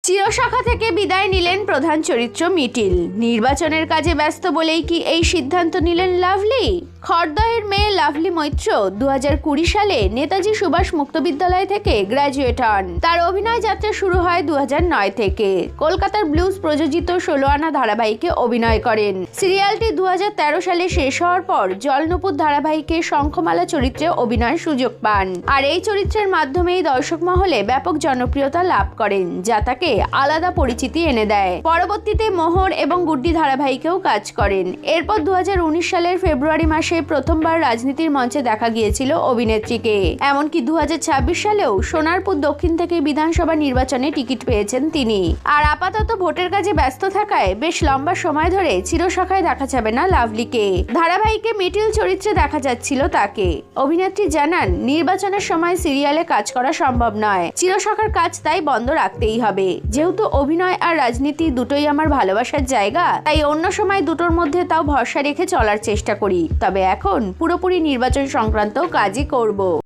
চিরশাখা থেকে বিদায় নিলেন প্রধান চরিত্র মিটিল। নির্বাচনের কাজে ব্যস্ত বলেই কি এই সিদ্ধান্ত নিলেন লাভলি? খড়দহের মেয়ে লাভলি মৈত্র 2020 সালে নেতাজি সুভাষ মুক্ত বিদ্যালয় থেকে গ্র্যাজুয়েট হন। তার অভিনয় যাত্রা শুরু হয় 2009 থেকে। কলকাতার ব্লুজ প্রযোজিত 16 আনা ধারাবাহিকে অভিনয় করেন। সিরিয়ালটি 2013 সালে শেষ হওয়ার পর জলনুপুর ধারাবাহিকে শঙ্খমালা চরিত্রে অভিনয়ের সুযোগ পান। আর এই চরিত্রের মাধ্যমেই দর্শক মহলে ব্যাপক জনপ্রিয়তা লাভ করেন, যা তাকে আলাদা পরিচিতি এনে দেয়। পরবর্তীতে মোহর এবং গুড্ডি ধারাবাহিকেও কাজ করেন। এরপর 2019 সালের ফেব্রুয়ারি মাসে প্রথমবার রাজনীতির মঞ্চে দেখা গিয়েছিল অভিনেত্রীকে। এমনকি 2026 সালেও সোনারপুর দক্ষিণ থেকে বিধানসভা নির্বাচনে টিকিট পেয়েছেন তিনি। আর আপাতত ভোটের কাজে ব্যস্ত থাকায় বেশ লম্বা সময় ধরে চিরশাখায় দেখা যাবে না লাভলিকে। ধারাবাহিকে মিটিল চরিত্রে দেখা যাচ্ছিল তাকে। অভিনেত্রী জানান, নির্বাচনের সময় সিরিয়ালে কাজ করা সম্ভব নয়। চিরশাখার কাজ তাই বন্ধ রাখতেই হবে। যেহেতু অভিনয় আর রাজনীতি দুটোই আমার ভালোবাসার জায়গা, তাই অন্য সময় দুটোর মধ্যে তাও ভরসা রেখে চলার চেষ্টা করি। তবে এখন পুরোপুরি নির্বাচন সংক্রান্ত কাজই করব।